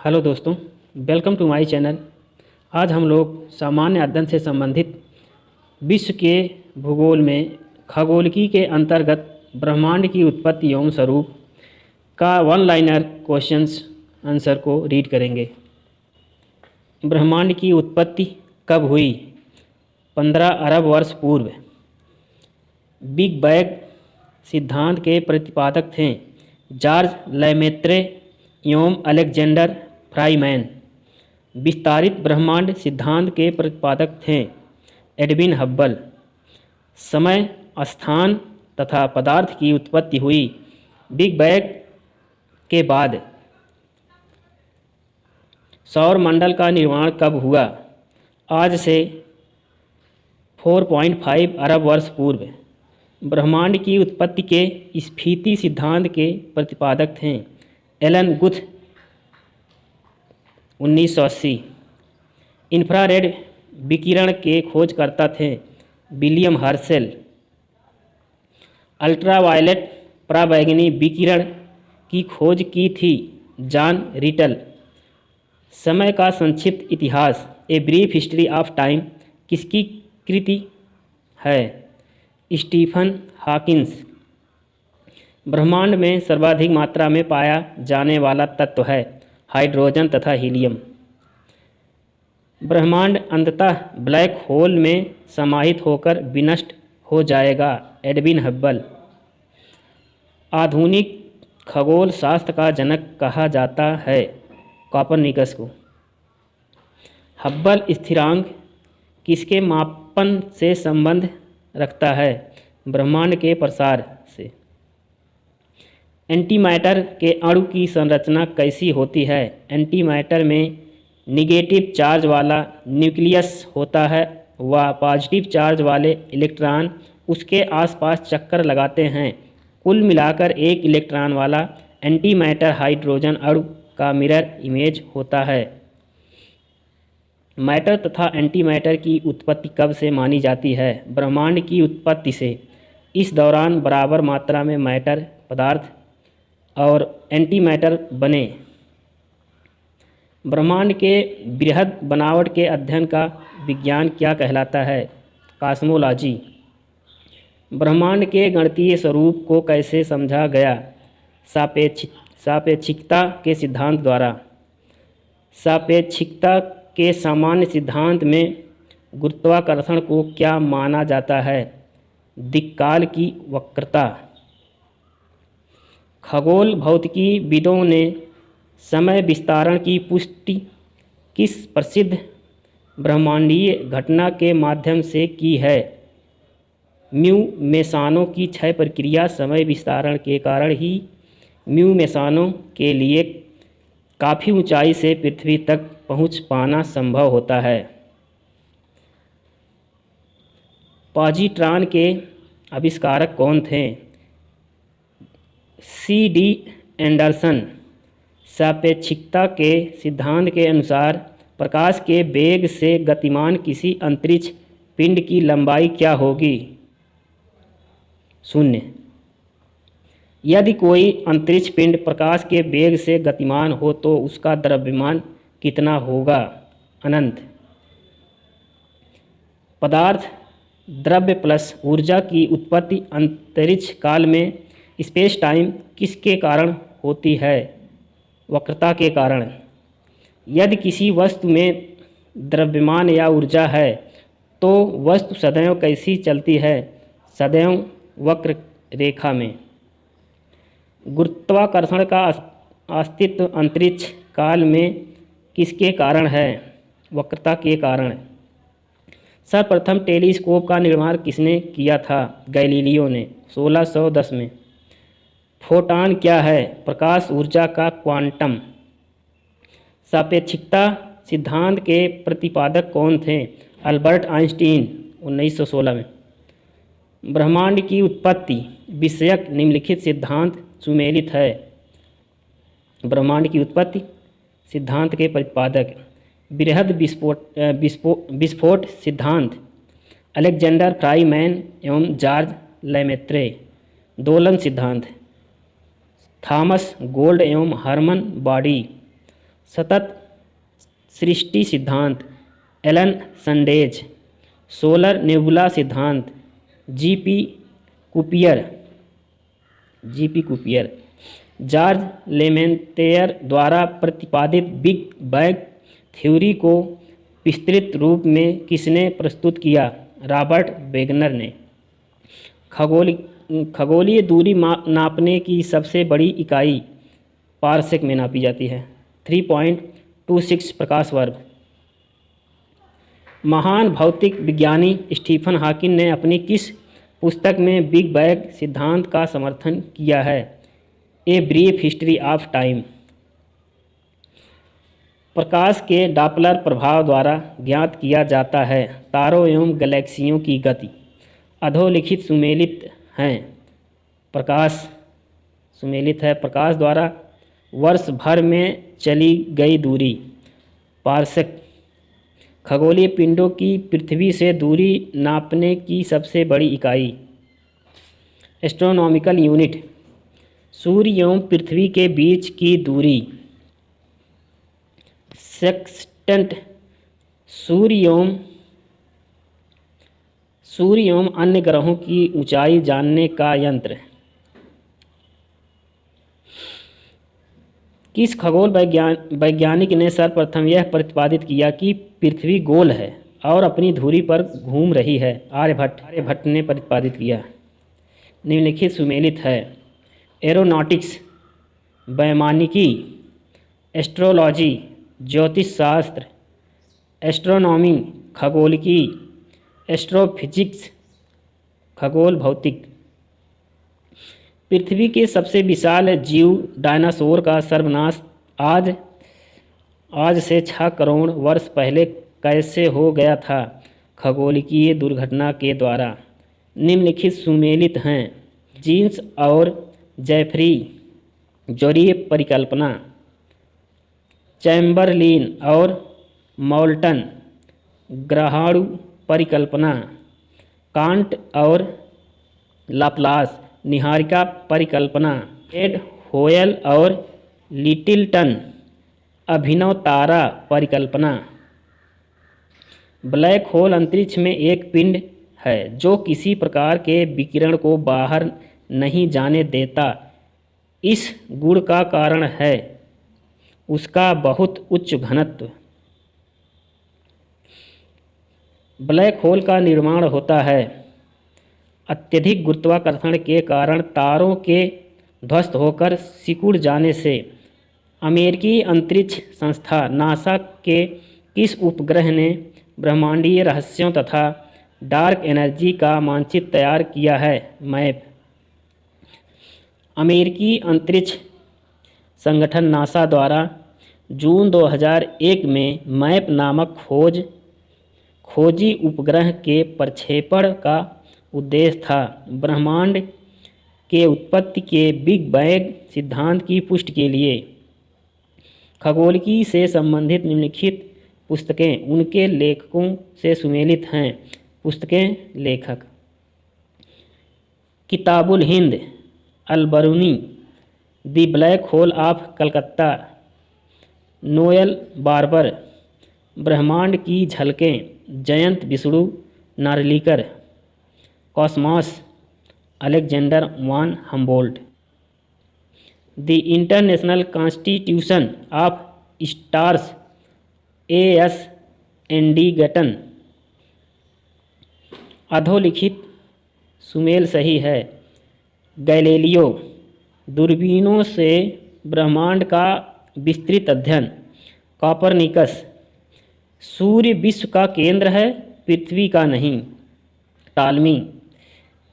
Hello दोस्तों, welcome to my channel. आज हम लोग सामान्य अध्ययन से संबंधित विश्व के भूगोल में खगोलिकी के अंतर्गत ब्रह्मांड की उत्पत्ति एवं स्वरूप का वन लाइनर क्वेश्चंस आंसर को रीड करेंगे। ब्रह्मांड की उत्पत्ति कब हुई? 15 अरब वर्ष पूर्व। बिग बैंग सिद्धांत के प्रतिपादक थे जॉर्ज लेमेत्रे एवं अलेक्जेंडर फ्राइमैन। विस्तारित ब्रह्मांड सिद्धांत के प्रतिपादक थे एडविन हब्बल। समय, स्थान तथा पदार्थ की उत्पत्ति हुई बिग बैंग के बाद। सौर मंडल का निर्माण कब हुआ? आज से 4.5 अरब वर्ष पूर्व। ब्रह्मांड की उत्पत्ति के स्फीति सिद्धांत के प्रतिपादक थे एलन गुथ 1980। इंफ्रारेड विकिरण के खोजकर्ता थे विलियम हर्शेल। अल्ट्रावायलेट पराबैंगनी विकिरण की खोज की थी जॉन रिटल। समय का संक्षिप्त इतिहास a brief history of time किसकी कृति है? Stephen Hawkins. ब्रह्मांड में सर्वाधिक मात्रा में पाया जाने वाला तत्व है हाइड्रोजन तथा हीलियम। ब्रह्मांड अंततः ब्लैक होल में समाहित होकर विनष्ट हो जाएगा एडविन हब्बल। आधुनिक खगोल शास्त्र का जनक कहा जाता है कोपरनिकस को। हब्बल स्थिरांक किसके मापन से संबंध रखता है? ब्रह्मांड के प्रसार से। एंटीमैटर के अणु की संरचना कैसी होती है? एंटीमैटर में निगेटिव चार्ज वाला न्यूक्लियस होता है व पॉजिटिव चार्ज वाले इलेक्ट्रॉन उसके आसपास चक्कर लगाते हैं। कुल मिलाकर एक इलेक्ट्रॉन वाला एंटीमैटर हाइड्रोजन अणु का मिरर इमेज होता है। मैटर तथा एंटीमैटर की उत्पत्ति कब से मानी जाती है? ब्रह्मांड की उत्पत्ति से। इस दौरान बराबर मात्रा में मैटर पदार्थ और एंटीमैटर बने। ब्रह्मांड के बृहद बनावट के अध्ययन का विज्ञान क्या कहलाता है? कॉस्मोलॉजी। ब्रह्मांड के गणितीय स्वरूप को कैसे समझा गया? सापेक्षिकता के सिद्धांत द्वारा। सापेक्षिकता के सामान्य सिद्धांत में गुरुत्वाकर्षण को क्या माना जाता है? दिक्काल की वक्रता। खगोल भौतिकीविदों ने समय विस्तारण की पुष्टि किस प्रसिद्ध ब्रह्मांडीय घटना के माध्यम से की है? म्यू मेसानों की क्षय प्रक्रिया। समय विस्तारण के कारण ही म्यू मेसानों के लिए काफ़ी ऊंचाई से पृथ्वी तक पहुंच पाना संभव होता है। पॉजिट्रॉन के आविष्कारक कौन थे? C.D. एंडरसन। सापेक्षिकता के सिद्धांत के अनुसार प्रकाश के वेग से गतिमान किसी अंतरिक्ष पिंड की लंबाई क्या होगी? 0। यदि कोई अंतरिक्ष पिंड प्रकाश के वेग से गतिमान हो तो उसका द्रव्यमान कितना होगा? अनंत। पदार्थ, द्रव्य प्लस ऊर्जा की उत्पत्ति अंतरिक्ष काल में स्पेस टाइम किसके कारण होती है? वक्रता के कारण। यदि किसी वस्तु में द्रव्यमान या ऊर्जा है तो वस्तु सदैव कैसी चलती है? सदैव वक्र रेखा में। गुरुत्वाकर्षण का अस्तित्व अंतरिक्ष काल में किसके कारण है? वक्रता के कारण। सर्वप्रथम टेलीस्कोप का निर्माण किसने किया था? गैलीलियो ने 1610 में। फोटॉन क्या है? प्रकाश ऊर्जा का क्वांटम। सापेक्षिकता सिद्धांत के प्रतिपादक कौन थे? अल्बर्ट आइंस्टीन 1916 में। ब्रह्मांड की उत्पत्ति विषयक निम्नलिखित सिद्धांत सुमेलित है। ब्रह्मांड की उत्पत्ति सिद्धांत के प्रतिपादक बृहद विस्फोट सिद्धांत अलेक्जेंडर फ्राइमैन एवं जॉर्ज लेमेत्रे। दोलन सिद्धांत थॉमस गोल्ड एवं हर्मन बॉडी। सतत सृष्टि सिद्धांत एलन संडेज, सोलर नेबुला सिद्धांत जीपी कुपियर, जॉर्ज लेमेंतेयर द्वारा प्रतिपादित बिग बैंग थ्योरी को विस्तृत रूप में किसने प्रस्तुत किया? रॉबर्ट वेगनर ने। खगोलीय दूरी नापने की सबसे बड़ी इकाई पारसेक में नापी जाती है, 3.26 प्रकाश वर्ग। महान भौतिक विज्ञानी स्टीफन हॉकिंग ने अपनी किस पुस्तक में बिग बैंग सिद्धांत का समर्थन किया है? A brief history of time. प्रकाश के डॉपलर प्रभाव द्वारा ज्ञात किया जाता है तारों एवं गैलेक्सियों की गति। अधोलिखित सुमेलित हैं। प्रकाश सुमेलित है। प्रकाश द्वारा वर्ष भर में चली गई दूरी पारसेक। खगोलीय पिंडों की पृथ्वी से दूरी नापने की सबसे बड़ी इकाई एस्ट्रोनॉमिकल यूनिट। सूर्य एवं पृथ्वी के बीच की दूरी सेक्सटेंट। सूर्य एवं अन्य ग्रहों की ऊंचाई जानने का यंत्र। किस खगोल वैज्ञानिक ने सर्वप्रथम यह प्रतिपादित किया कि पृथ्वी गोल है और अपनी धुरी पर घूम रही है? आर्यभट्ट ने प्रतिपादित किया। निम्नलिखित सुमेलित है। एरोनॉटिक्स, वैमानिकी, एस्ट्रोलॉजी, ज्योतिष शास्त्र, एस्ट्रोनॉमी, खगोलिकी, एस्ट्रोफिजिक्स, खगोल भौतिक। पृथ्वी के सबसे विशाल जीव डायनासोर का सर्वनाश आज से 6 करोड़ वर्ष पहले कैसे हो गया था? खगोलिकीय दुर्घटना के द्वारा। निम्नलिखित सुमेलित हैं। जीन्स और जेफरी जोरीय परिकल्पना, चैम्बरलिन और मोल्टन ग्रहाणु परिकल्पना, कांट और लाप्लास निहारिका परिकल्पना, एड होयल और लिटिलटन अभिनव तारा परिकल्पना। ब्लैक होल अंतरिक्ष में एक पिंड है जो किसी प्रकार के विकिरण को बाहर नहीं जाने देता। इस गुण का कारण है उसका बहुत उच्च घनत्व। ब्लैक होल का निर्माण होता है अत्यधिक गुरुत्वाकर्षण के कारण तारों के ध्वस्त होकर सिकुड़ जाने से। अमेरिकी अंतरिक्ष संस्था नासा के किस उपग्रह ने ब्रह्मांडीय रहस्यों तथा डार्क एनर्जी का मानचित्र तैयार किया है? मैप। अमेरिकी अंतरिक्ष संगठन नासा द्वारा जून 2001 में मैप नामक खोजी उपग्रह के प्रक्षेपण का उद्देश्य था ब्रह्मांड के उत्पत्ति के बिग बैंग सिद्धांत की पुष्टि के लिए। खगोलिकी से संबंधित निम्नलिखित पुस्तकें उनके लेखकों से सुमेलित हैं। पुस्तकें लेखक। किताबुल हिंद अल-बरूनी, the black hole of Calcutta Noel Barber, ब्रह्मांड की झलकें Jayant Vishnu Narlikar, cosmos Alexander von Humboldt, the international constitution of stars A S. Eddington. अधोलिखित सुमेल सही है। गैलीलियो, दूरबीनों से ब्रह्मांड का विस्तृत अध्ययन। कॉपरनिकस, सूर्य विश्व का केंद्र है, पृथ्वी का नहीं। टालमी,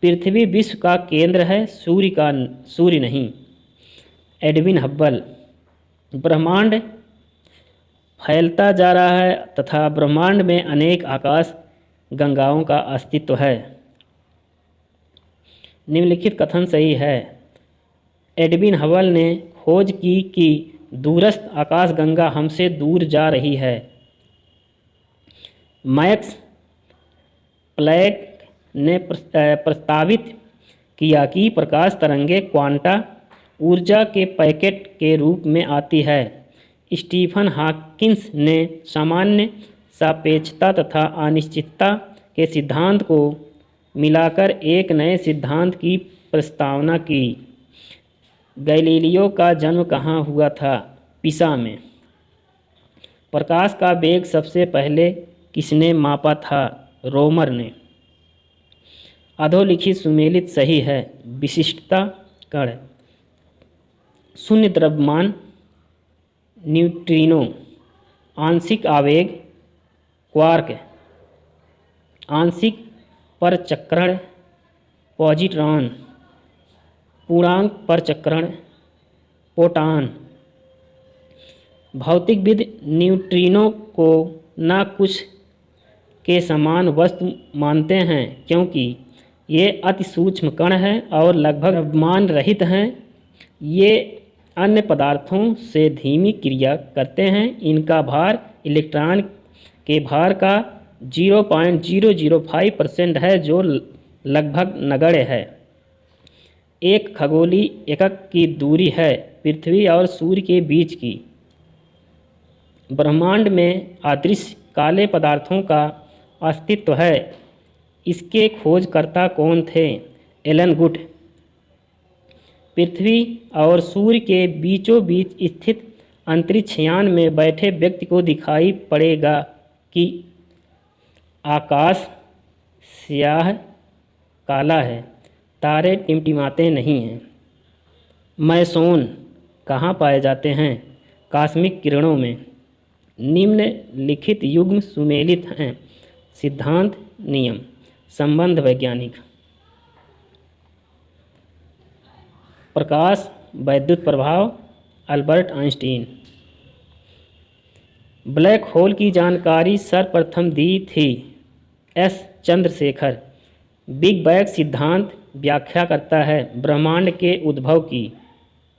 पृथ्वी विश्व का केंद्र है, सूर्य नहीं। एडविन हब्बल, ब्रह्मांड फैलता जा रहा है तथा ब्रह्मांड में अनेक आकाश गंगाओं का अस्तित्व है। निम्नलिखित कथन सही है। एडविन हबल ने खोज की कि दूरस्थ आकाशगंगा हमसे दूर जा रही है। मैक्स प्लैंक ने प्रस्तावित किया कि प्रकाश तरंगें क्वांटा ऊर्जा के पैकेट के रूप में आती है। स्टीफन हॉकिंस ने सामान्य सापेक्षता तथा अनिश्चितता के सिद्धांत को मिलाकर एक नए सिद्धांत की प्रस्तावना की। गैलीलियो का जन्म कहाँ हुआ था? पिसा में। प्रकाश का वेग सबसे पहले किसने मापा था? रोमर ने। अधोलिखित सुमेलित सही है। विशिष्टता कण, शून्य द्रव्यमान न्यूट्रिनो, आंशिक आवेग क्वार्क, आंशिक परचक्रण पॉजिट्रॉन, पूर्णांक परचक्रण प्रोटॉन। भौतिकविद न्यूट्रिनो को न कुछ के समान वस्तु मानते हैं क्योंकि ये अति सूक्ष्म कण हैं और लगभग द्रव्यमान रहित हैं। ये अन्य पदार्थों से धीमी क्रिया करते हैं। इनका भार इलेक्ट्रॉन के भार का 0.005% है, जो लगभग नगण्य है। एक खगोलीय एकक की दूरी है पृथ्वी और सूर्य के बीच की। ब्रह्मांड में अदृश्य काले पदार्थों का अस्तित्व है। इसके खोजकर्ता कौन थे? Elon good. पृथ्वी और सूर्य के बीचों बीच स्थित अंतरिक्षयान में बैठे व्यक्ति को दिखाई पड़ेगा कि आकाश स्याह काला है, तारे टिमटिमाते नहीं हैं। मैसोन कहाँ पाए जाते हैं? कॉस्मिक किरणों में। निम्नलिखित युग्म सुमेलित हैं। सिद्धांत, नियम, संबंध वैज्ञानिक। प्रकाश वैद्युत प्रभाव, अल्बर्ट आइंस्टीन। ब्लैक होल की जानकारी सर्वप्रथम दी थी एस चंद्रशेखर। बिग बैंग सिद्धांत व्याख्या करता है ब्रह्मांड के उद्भव की।